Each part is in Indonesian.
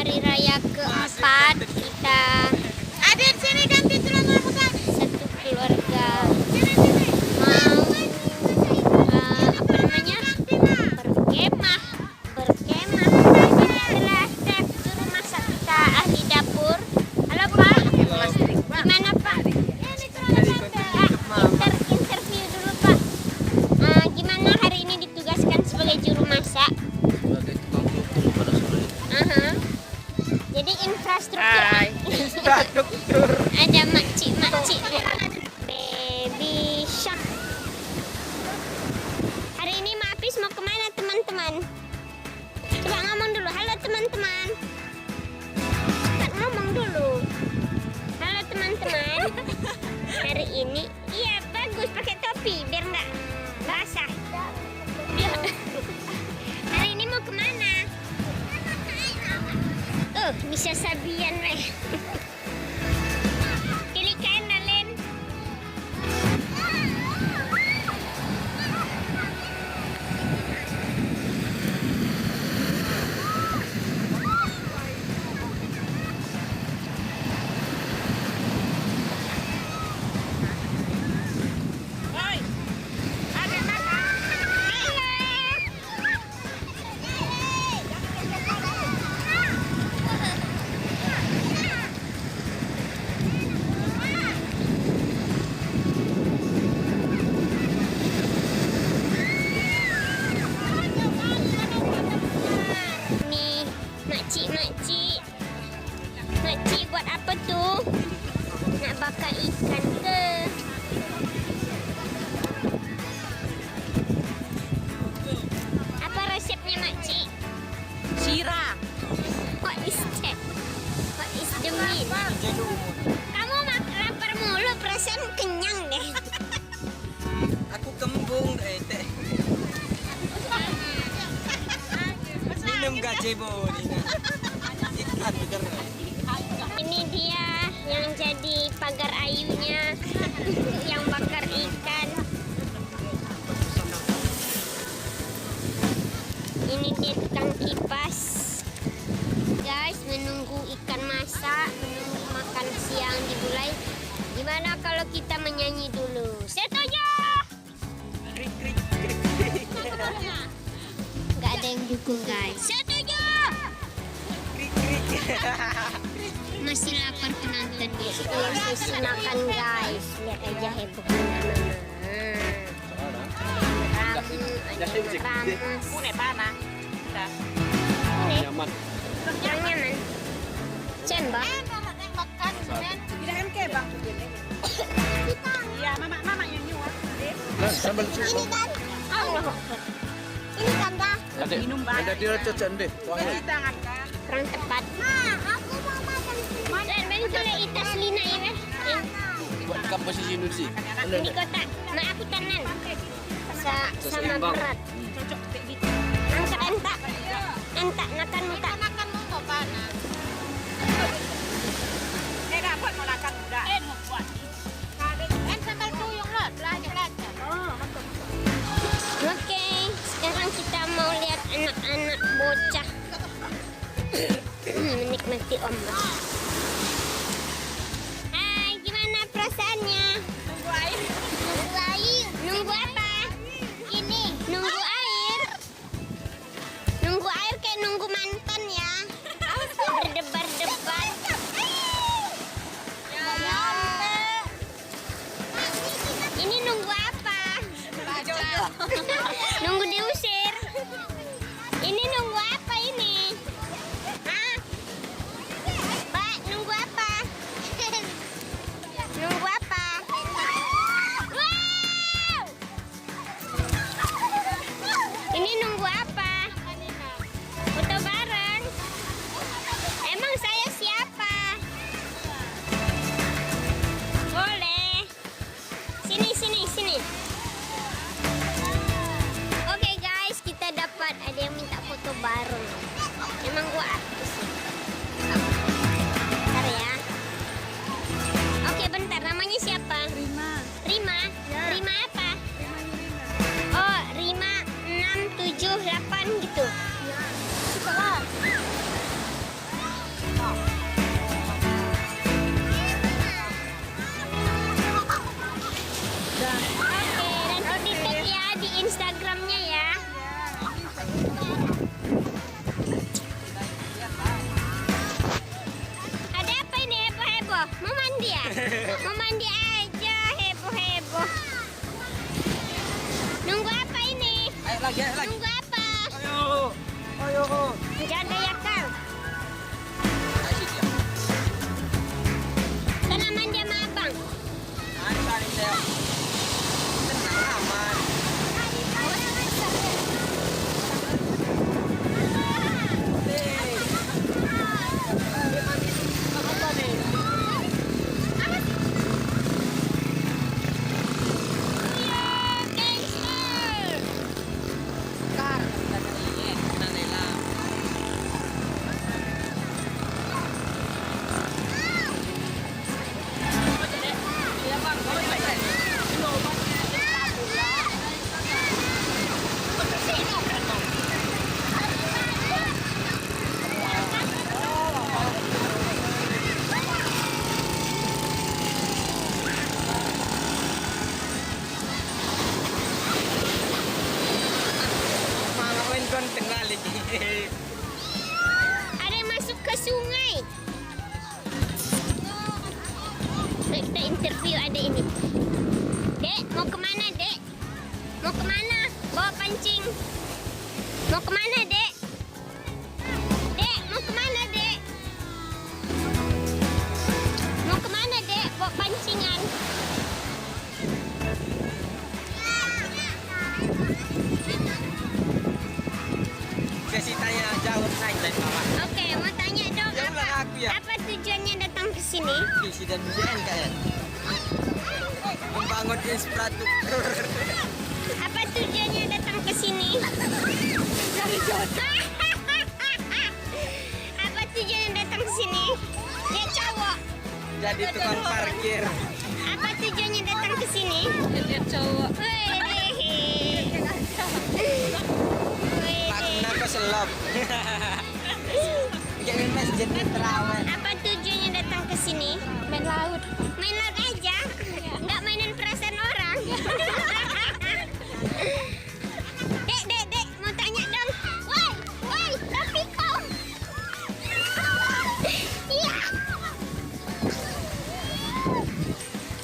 hari raya keempat kita Adik sini ganti celana bukan? satu keluarga Sini. mau apa namanya berkemah. Ini adalah chef juru masak kita, ahli dapur. Halo Pak, gimana Pak? Interview dulu Pak. Gimana hari ini ditugaskan sebagai juru masak? Sebagai tukang kultur pada sore. Jadi infrastruktur ada makcik baby shark. Hari ini Mapis mau kemana teman-teman? Coba ngomong dulu, halo teman-teman. Cepat ngomong dulu. Halo teman-teman. Hari ini, iya bagus pakai topi biar nggak basah. Hari ini mau kemana? Bisa sabian weh. Pilih kain Nalen. Nih, makcik buat apa tuh? Nak bakar ikan ke? Apa resepnya makcik? Sirah. What is that? What is the meat? Kamu lapar mulu, perasaan kenyang deh. Aku kembung teh. Minum gazebo ini. Ikan bener. Ini dia yang jadi pagar ayunya, yang bakar ikan. Ini dia tukang kipas. Guys, menunggu ikan masak, menunggu makan siang dimulai. Gimana kalau kita menyanyi dulu? Setuju? Krik krik krik krik. Nggak ada yang dukung guys. Setuju? Krik krik. Masih lapar penonton di sesi makan guys. Lihat aja heboh teman-teman. Rames. Pune panah. Dah. Nyaman. Yang nyaman. Cembak. Makan men. Tidak MK bang. Iya mama yang nyuap. Nah, sambal susu. Allah. Ini tanda Minum banyak. Ada dia cocok deh. Cuci tangan kan. kurang tepat. Aku mau makan. Dan ben boleh itas lina ya kan? Buat kampus di sini sih. Ini kotak. Mak aku tanan. Sama berat. Cocok gitu. Angkat entak. Entak nakan muka. Makan mau panah. Dapat mau makan udah. Mau buat. Sambal tuyung lah, belajar. Oh, Oke, sekarang kita mau lihat anak-anak bocah menikmati ombak. Hai, gimana perasaannya? Tunggu air. Nunggu air. Nunggu apa? Ini. Nunggu air. Nunggu air kayak nunggu mantan ya. Berdebar-debar. Ini nunggu apa? Nunggu diusir. Ini nunggu apa ini? Hah? Mbak, nunggu apa? Nunggu apa? Wow! Ini nunggu apa? Foto bareng. Emang saya siapa? Boleh. Sini. Oke guys, kita dapat ada yang minta foto bareng. Emang gua artis sih. Bentar ya. Oke, bentar. Namanya siapa? Rima. Rima apa? Oh, Rima 678 orang tengah lagi. Ada yang masuk ke sungai. Kita interview ada ini. Dek, mau kemana, Dek? Mau kemana? Bawa pancing. Mau kemana, Dek? Dek, mau kemana, Dek? Mau kemana, Dek? Bawa pancingan. Kasih tanya jawab naik dari mama. Oke, mau tanya dong Ya ulang aku ya. apa tujuannya datang ke sini? Visi dan BN kalian. Membangun infrastruktur. Apa tujuannya datang ke sini? Cari jodoh. Apa tujuannya datang ke sini? Dia cowok. Jadi tukang parkir. Apa tujuannya datang ke sini? Dia cowok. Pak kenapa selop? Jadi masjid terawih. Apa tujuannya datang ke sini? Main laut. Main laut aja? Nggak mainin perasaan orang? Dek, mau tanya dong. Woi, tapi kau. Iya.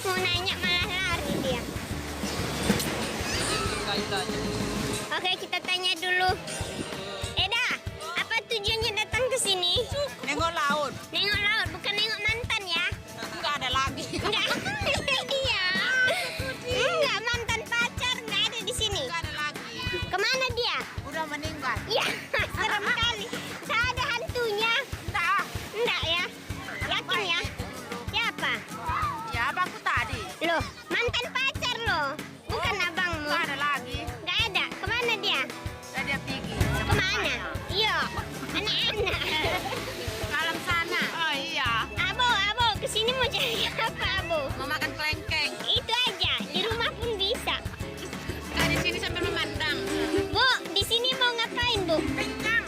Mau nanya malah lari dia. Oke, kita tanya dulu. Eda, apa tujuannya datang ke sini? Nengok laut. Nengok laut, bukan nengok mantan ya? Enggak ada lagi. Enggak. Iya. Enggak, mantan pacar enggak ada di sini. Enggak ada lagi. Kemana dia? Udah meninggal. Ya, serem kali. Saya ada hantunya. Enggak. Enggak ya? Yakin ya? Siapa? Ya abangku tadi. Loh, mantan pacar loh. Bukan abangmu. Enggak ada lagi. Enggak ada. Kemana dia? Dan dia pergi. Kemana? Iya, anak-anak. Malam sana. Oh iya. Abo, kesini mau cari apa, Abo? Mau makan kelengkeng. Itu aja, di rumah pun bisa. Enggak di sini sambil memandang. Bu, di sini mau ngapain, Bu? Kencang.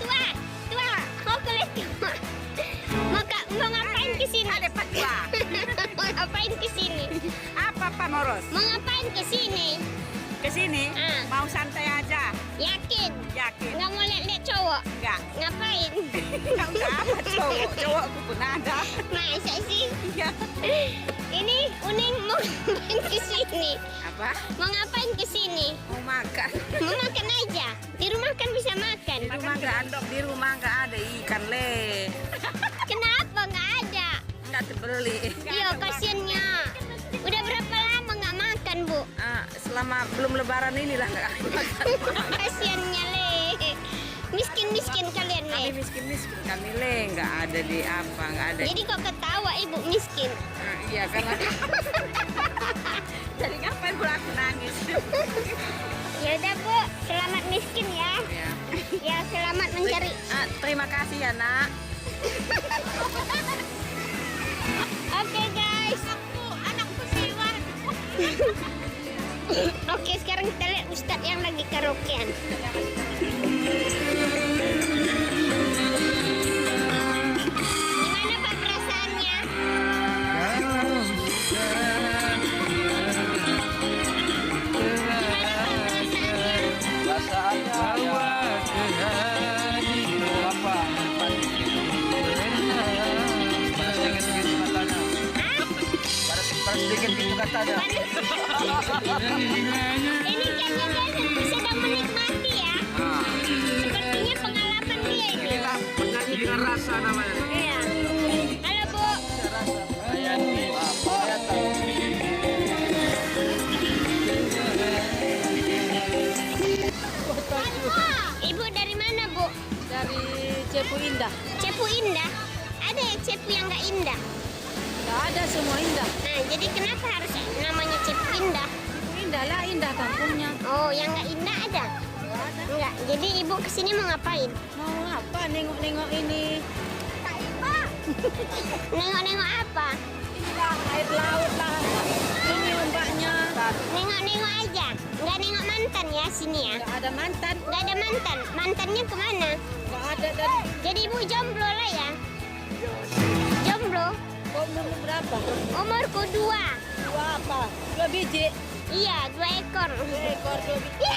Tua, kau kulit tua. Mau ngapain ke sini? Ada patwa. Mau ngapain ke sini? Apa Moros? Mau ngapain ke sini? Ke sini? Ah. Mau santai aja. Yakin? Yakin? Nggak mau lihat cowok? Enggak. Ngapain? Enggak apa cowok. Cowokku pun ada. Masa sih? Iya. Ini Uning mau ngapain ke sini? Apa? Mau ngapain ke sini? Mau makan. Mau makan aja. Di rumah kan bisa makan. Di rumah enggak ada. Di rumah enggak ada ikan le. Kenapa nggak ada? Enggak terbeli. Iya, kasiannya. Udah berapa lama nggak makan, Bu? Ah, selama belum lebaran inilah enggak makan. Kasiannya, Le. Miskin kalian, Kami Le. miskin kami le, enggak ada di apa, enggak ada. Jadi kok ketawa Ibu miskin? Iya karena jadi ngapain pula aku nangis? Ya udah, Bu. Selamat miskin ya. Ya. Ya, selamat mencari. Terima kasih ya, Nak. Oke, guys. Anakku siwar. Oke, sekarang kita lihat Ustadz yang lagi karaokean. Gimana Pak perasaannya? Gimana Pak perasaannya? Perasaannya apa? Panas sedikit gitu katanya. Panas sedikit gitu katanya. Ini kayaknya dia sedang menikmati ya. Sepertinya pengalaman dia ini. Inilah penyanyi dengan rasa namanya. Iya. Halo, Bu. Ibu dari mana, Bu? Dari Cepu Indah. Cepu indah. Ada ya cepu yang nggak indah? Enggak ada, semua indah. Nah, jadi kenapa harus namanya cepu indah? Indah lah, indah kampungnya. Oh, yang nggak indah ada? Enggak. Jadi ibu kesini mau ngapain? Mau apa? Nengok-nengok ini. Nengok-nengok apa? Inilah air laut lah. Ini ombaknya. Nengok-nengok aja. Nggak nengok mantan ya sini ya? Enggak ada mantan. Nggak ada mantan. Mantannya kemana? Enggak ada dan Jadi ibu jomblo lah ya? Jomblo? umur berapa? Umurku 2. Dua apa? 2 biji. Iya, 2 ekor. dua biji.